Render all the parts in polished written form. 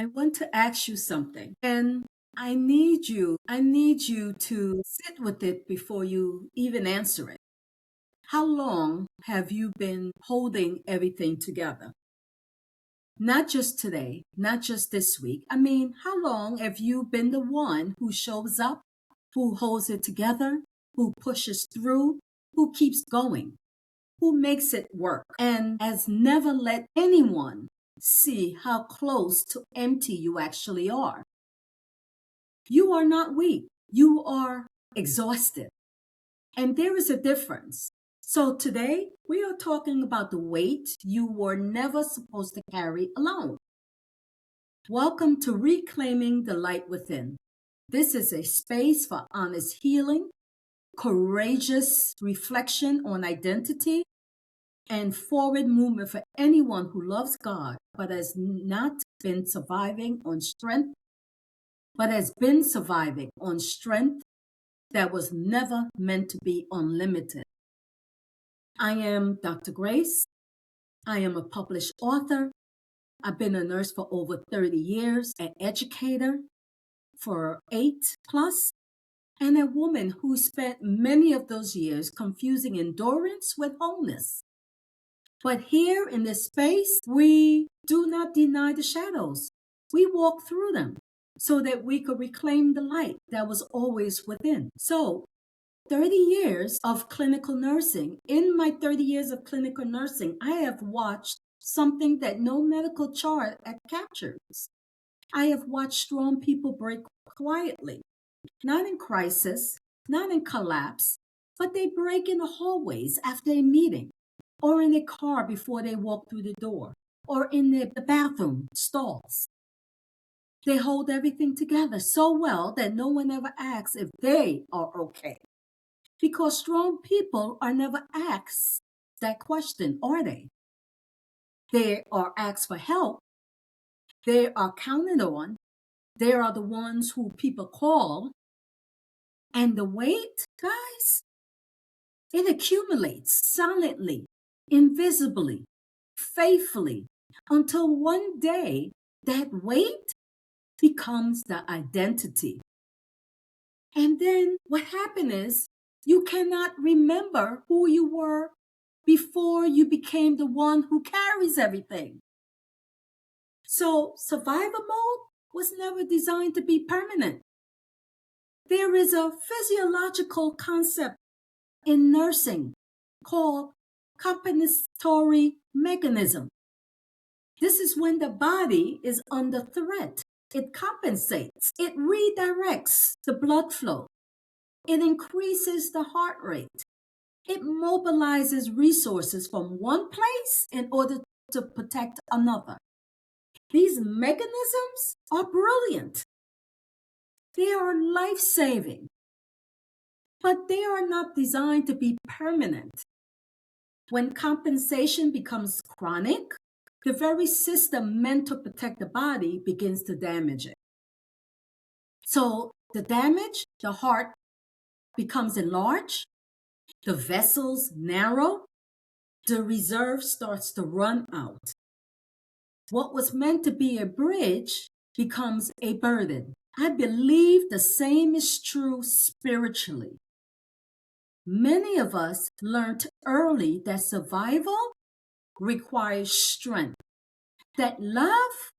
I want to ask you something, and I need you to sit with it before you even answer it. How long have you been holding everything together? Not just today, not just this week. I mean, how long have you been the one who shows up, who holds it together, who pushes through, who keeps going, who makes it work, and has never let anyone see how close to empty you actually are? You are not weak. You are exhausted. And there is a difference. So today we are talking about the weight you were never supposed to carry alone. Welcome to Reclaiming the Light Within. This is a space for honest healing, courageous reflection on identity, and forward movement for anyone who loves God but has not been surviving on strength, but has been surviving on strength that was never meant to be unlimited. I am Dr. Grace. I am a published author. I've been a nurse for over 30 years, an educator for 8 plus, and a woman who spent many of those years confusing endurance with wholeness. But here in this space, we do not deny the shadows. We walk through them so that we could reclaim the light that was always within. So 30 years of clinical nursing. In my 30 years of clinical nursing, I have watched something that no medical chart captures. I have watched strong people break quietly, not in crisis, not in collapse, but they break in the hallways after a meeting, or in a car before they walk through the door, or in the bathroom stalls. They hold everything together so well that no one ever asks if they are okay. Because strong people are never asked that question, are they? They are asked for help. They are counted on. They are the ones who people call. And the weight, guys, it accumulates silently, invisibly, faithfully, until one day that weight becomes the identity. And then what happened is you cannot remember who you were before you became the one who carries everything. So survival mode was never designed to be permanent. There is a physiological concept in nursing called compensatory mechanism. This is when the body is under threat. It compensates. It redirects the blood flow. It increases the heart rate. It mobilizes resources from one place in order to protect another. These mechanisms are brilliant. They are life-saving, but they are not designed to be permanent. When compensation becomes chronic, the very system meant to protect the body begins to damage it. So the damage, the heart becomes enlarged, the vessels narrow, the reserve starts to run out. What was meant to be a bridge becomes a burden. I believe the same is true spiritually. Many of us learned early that survival requires strength, that love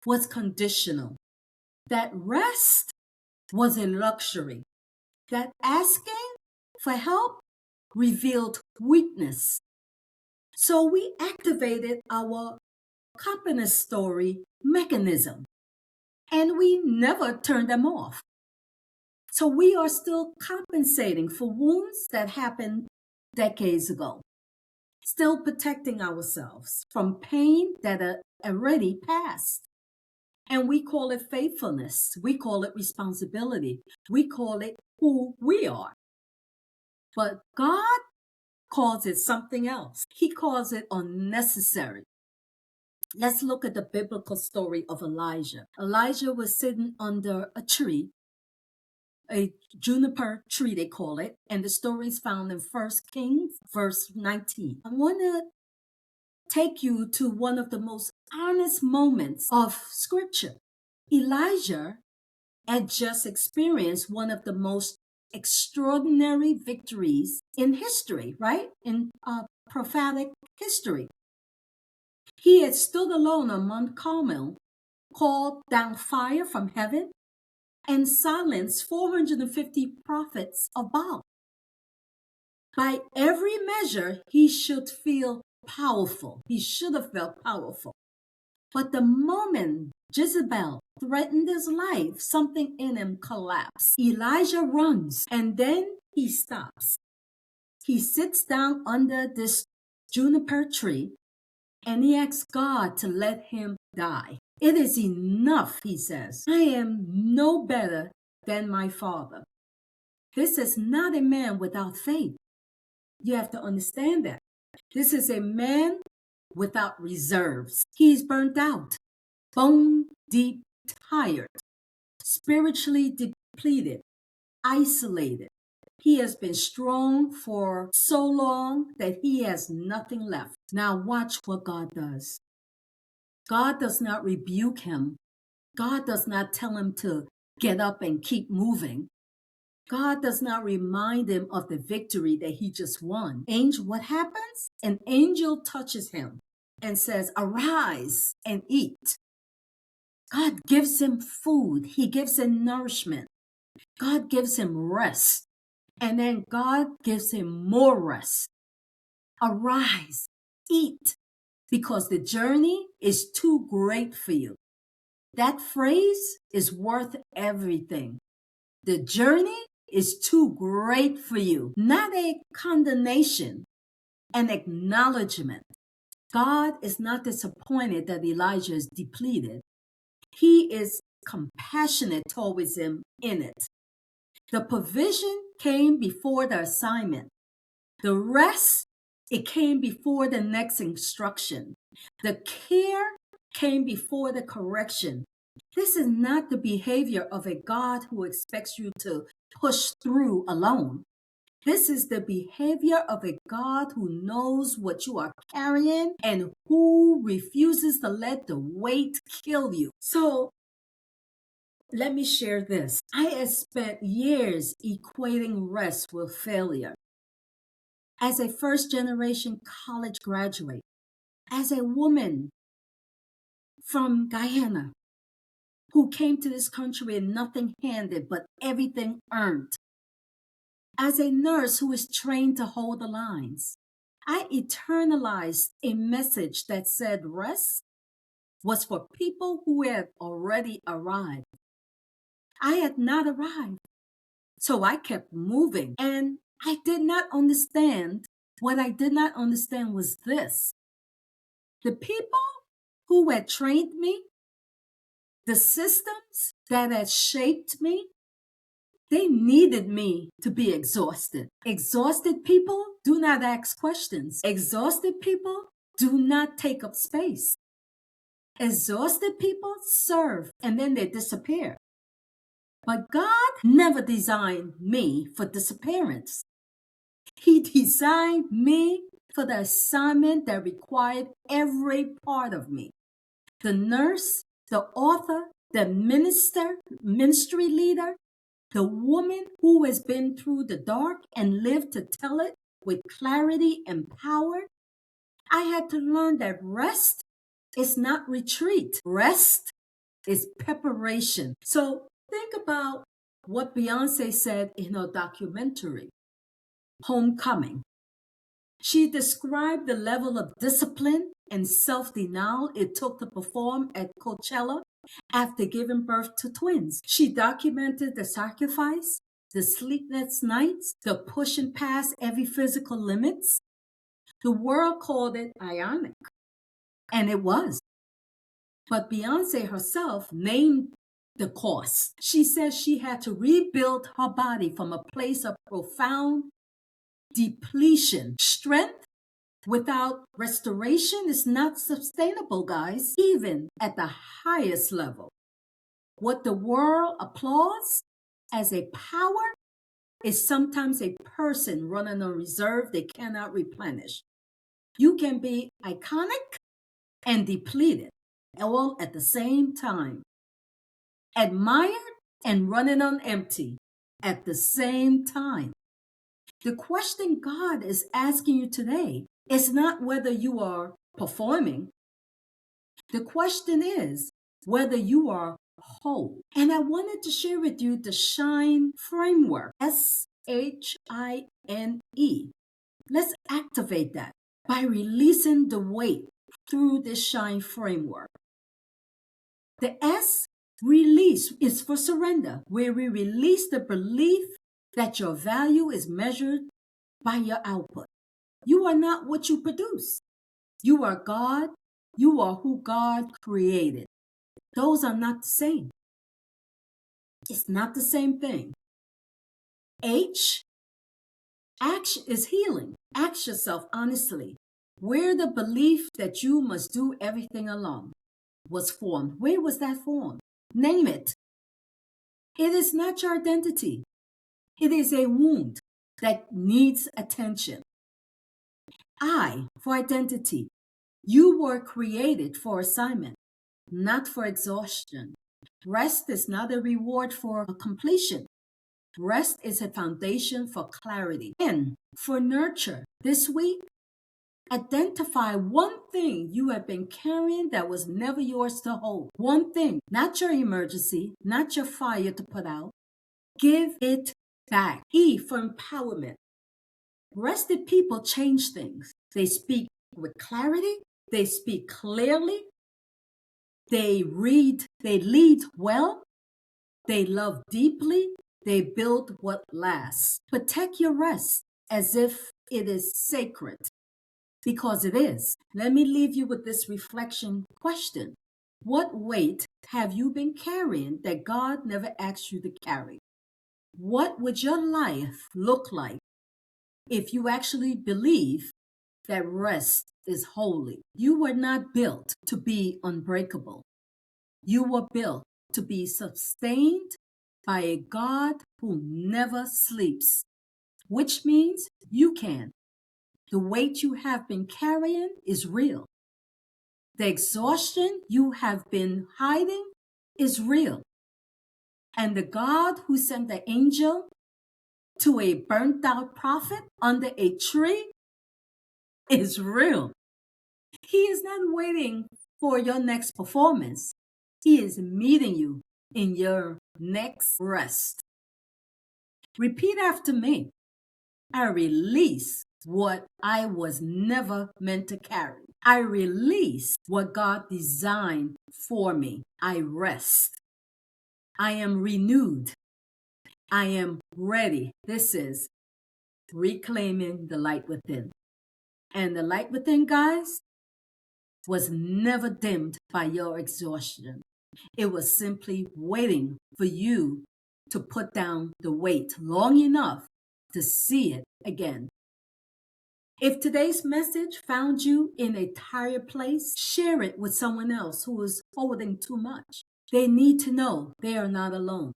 was conditional, that rest was a luxury, that asking for help revealed weakness. So we activated our compensatory mechanism, and we never turned them off. So we are still compensating for wounds that happened decades ago, still protecting ourselves from pain that already passed. And we call it faithfulness. We call it responsibility. We call it who we are. But God calls it something else. He calls it unnecessary. Let's look at the biblical story of Elijah. Elijah was sitting under a tree, a juniper tree they call it, and the story is found in 1 Kings verse 19. I want to take you to one of the most profoundest moments of scripture. Elijah had just experienced one of the most extraordinary victories in history, right? In prophetic history. He had stood alone on Mount Carmel, called down fire from heaven, and silenced 450 prophets of Baal. By every measure, he should feel powerful. He should have felt powerful. But the moment Jezebel threatened his life, something in him collapsed. Elijah runs, and then he stops. He sits down under this juniper tree, and he asks God to let him die. It is enough, he says. I am no better than my father. This is not a man without faith. You have to understand that. This is a man without reserves. He's burnt out, bone deep tired, spiritually depleted, isolated. He has been strong for so long that he has nothing left. Now watch what God does. God does not rebuke him. God does not tell him to get up and keep moving. God does not remind him of the victory that he just won. Angel, what happens? An angel touches him and says, arise and eat. God gives him food. He gives him nourishment. God gives him rest. And then God gives him more rest. Arise, eat, because the journey is too great for you. That phrase is worth everything. The journey is too great for you. Not a condemnation, an acknowledgement. God is not disappointed that Elijah is depleted. He is compassionate towards him in it. The provision came before the assignment. The rest, it came before the next instruction. The care came before the correction. This is not the behavior of a God who expects you to push through alone. This is the behavior of a God who knows what you are carrying and who refuses to let the weight kill you. So, let me share this. I have spent years equating rest with failure. As a first-generation college graduate, as a woman from Guyana who came to this country with nothing handed but everything earned, as a nurse who is trained to hold the lines, I internalized a message that said rest was for people who had already arrived. I had not arrived. So I kept moving, and I did not understand. What I did not understand was this. The people who had trained me, the systems that had shaped me, they needed me to be exhausted. Exhausted people do not ask questions. Exhausted people do not take up space. Exhausted people serve and then they disappear. But God never designed me for disappearance. He designed me for the assignment that required every part of me. The nurse, the author, the ministry leader, the woman who has been through the dark and lived to tell it with clarity and power. I had to learn that rest is not retreat. Rest is preparation. So think about what Beyonce said in her documentary, Homecoming. She described the level of discipline and self-denial it took to perform at Coachella after giving birth to twins. She documented the sacrifice, the sleepless nights, the pushing past every physical limits. The world called it ironic, and it was. But Beyonce herself named the cost. She said she had to rebuild her body from a place of profound depletion. Strength without restoration is not sustainable, guys, even at the highest level. What the world applauds as a power is sometimes a person running on reserve they cannot replenish. You can be iconic and depleted. all at the same time. Admired and running on empty at the same time. The question God is asking you today is not whether you are performing. The question is whether you are whole. And I wanted to share with you the SHINE framework, SHINE. Let's activate that by releasing the weight through this SHINE framework. The S, release, is for surrender, where we release the belief that your value is measured by your output. You are not what you produce. You are God. You are who God created. Those are not the same. It's not the same thing. H, action is healing. Ask yourself honestly, where the belief that you must do everything alone was formed. Where was that formed? Name it. It is not your identity. It is a wound that needs attention. I, for identity. You were created for assignment, not for exhaustion. Rest is not a reward for completion. Rest is a foundation for clarity. N, for nurture. This week, identify one thing you have been carrying that was never yours to hold. One thing, not your emergency, not your fire to put out. Give it back. E, for empowerment. Rested people change things. They speak with clarity. They speak clearly. They lead well. They love deeply. They build what lasts. Protect your rest as if it is sacred, because it is. Let me leave you with this reflection question. What weight have you been carrying that God never asked you to carry? What would your life look like if you actually believe that rest is holy? You were not built to be unbreakable. You were built to be sustained by a God who never sleeps, which means you can. The weight you have been carrying is real. The exhaustion you have been hiding is real. And the God who sent the angel to a burnt out prophet under a tree is real. He is not waiting for your next performance. He is meeting you in your next rest. Repeat after me. I release what I was never meant to carry. I release what God designed for me. I rest. I am renewed. I am ready. This is reclaiming the light within. And the light within, guys, was never dimmed by your exhaustion. It was simply waiting for you to put down the weight long enough to see it again. If today's message found you in a tired place, share it with someone else who is holding too much. They need to know they are not alone.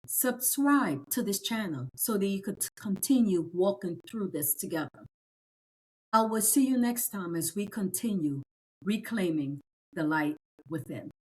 Subscribe to this channel so that you could continue walking through this together. I will see you next time as we continue reclaiming the light within.